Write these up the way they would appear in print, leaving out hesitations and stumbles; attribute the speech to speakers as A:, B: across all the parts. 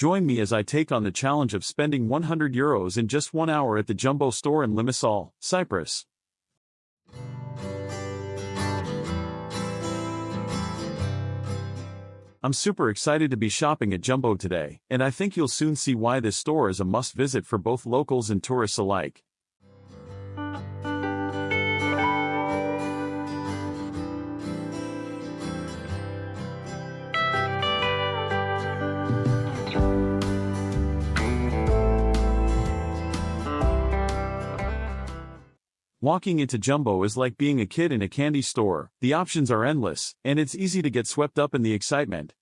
A: Join me as I take on the challenge of spending €100 in just 1 hour at the Jumbo store in Limassol, Cyprus. I'm super excited to be shopping at Jumbo today, and I think you'll soon see why this store is a must-visit for both locals and tourists alike. Walking into Jumbo is like being a kid in a candy store. The options are endless, and it's easy to get swept up in the excitement.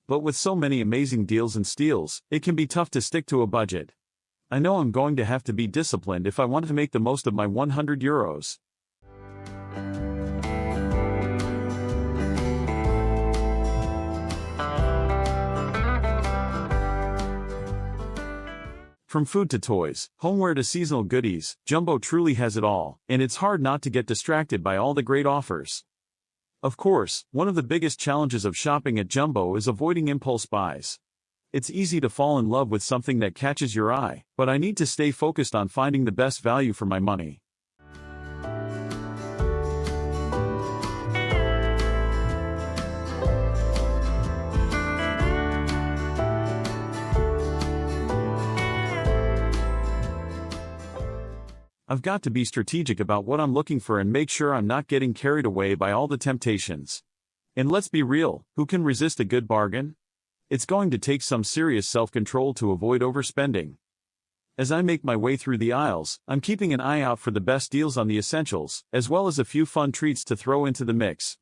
A: But with so many amazing deals and steals, it can be tough to stick to a budget. I know I'm going to have to be disciplined if I want to make the most of my €100. From food to toys, homeware to seasonal goodies, Jumbo truly has it all, and it's hard not to get distracted by all the great offers. Of course, one of the biggest challenges of shopping at Jumbo is avoiding impulse buys. It's easy to fall in love with something that catches your eye, but I need to stay focused on finding the best value for my money. I've got to be strategic about what I'm looking for and make sure I'm not getting carried away by all the temptations. And let's be real, who can resist a good bargain? It's going to take some serious self-control to avoid overspending. As I make my way through the aisles, I'm keeping an eye out for the best deals on the essentials, as well as a few fun treats to throw into the mix.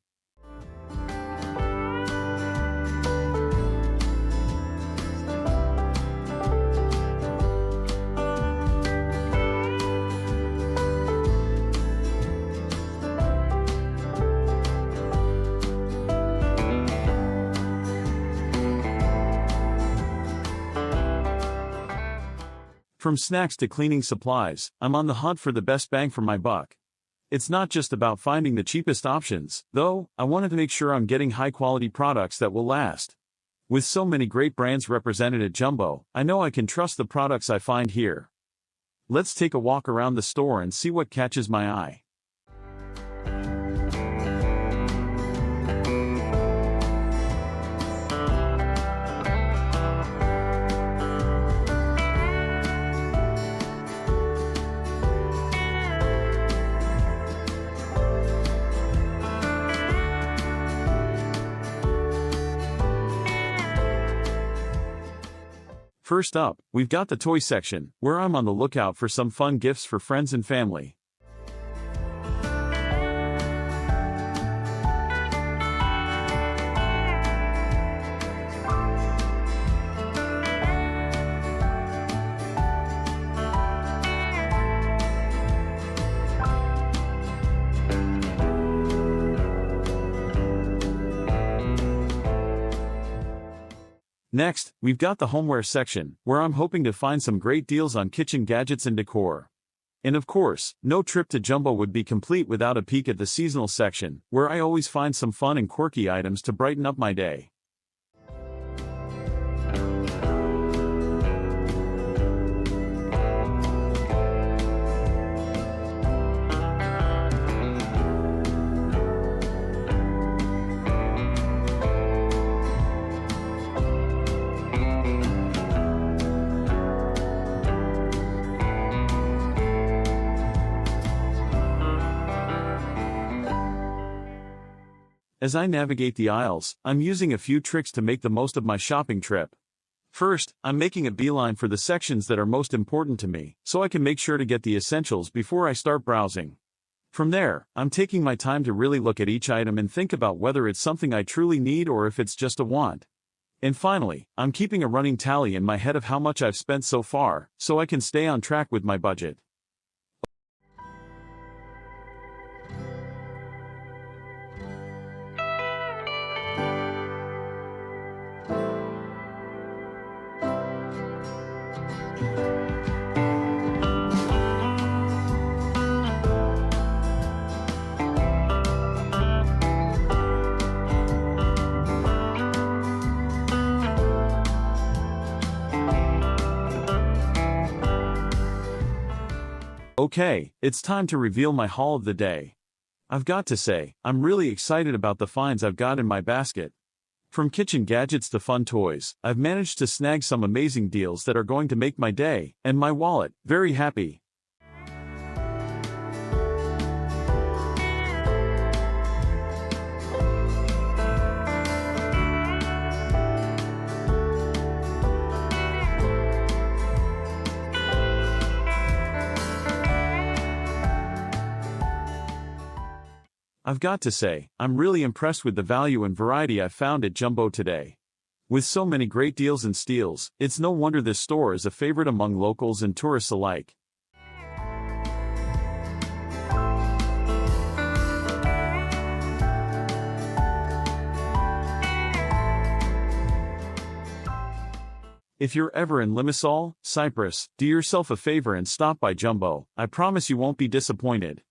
A: From snacks to cleaning supplies, I'm on the hunt for the best bang for my buck. It's not just about finding the cheapest options, though. I wanted to make sure I'm getting high-quality products that will last. With so many great brands represented at Jumbo, I know I can trust the products I find here. Let's take a walk around the store and see what catches my eye. First up, we've got the toy section, where I'm on the lookout for some fun gifts for friends and family. Next, we've got the homeware section, where I'm hoping to find some great deals on kitchen gadgets and decor. And of course, no trip to Jumbo would be complete without a peek at the seasonal section, where I always find some fun and quirky items to brighten up my day. As I navigate the aisles, I'm using a few tricks to make the most of my shopping trip. First, I'm making a beeline for the sections that are most important to me, so I can make sure to get the essentials before I start browsing. From there, I'm taking my time to really look at each item and think about whether it's something I truly need or if it's just a want. And finally, I'm keeping a running tally in my head of how much I've spent so far, so I can stay on track with my budget. Okay, it's time to reveal my haul of the day. I've got to say, I'm really excited about the finds I've got in my basket. From kitchen gadgets to fun toys, I've managed to snag some amazing deals that are going to make my day, and my wallet, very happy. I've got to say, I'm really impressed with the value and variety I found at Jumbo today. With so many great deals and steals, it's no wonder this store is a favorite among locals and tourists alike. If you're ever in Limassol, Cyprus, do yourself a favor and stop by Jumbo. I promise you won't be disappointed.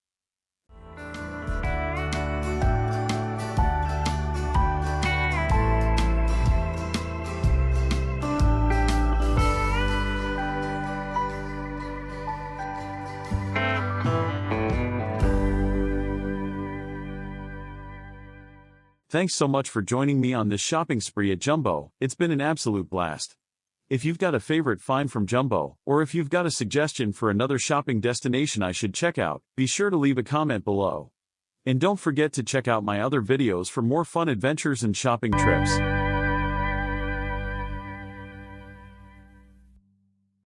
A: Thanks so much for joining me on this shopping spree at Jumbo. It's been an absolute blast. If you've got a favorite find from Jumbo, or if you've got a suggestion for another shopping destination I should check out, be sure to leave a comment below. And don't forget to check out my other videos for more fun adventures and shopping trips.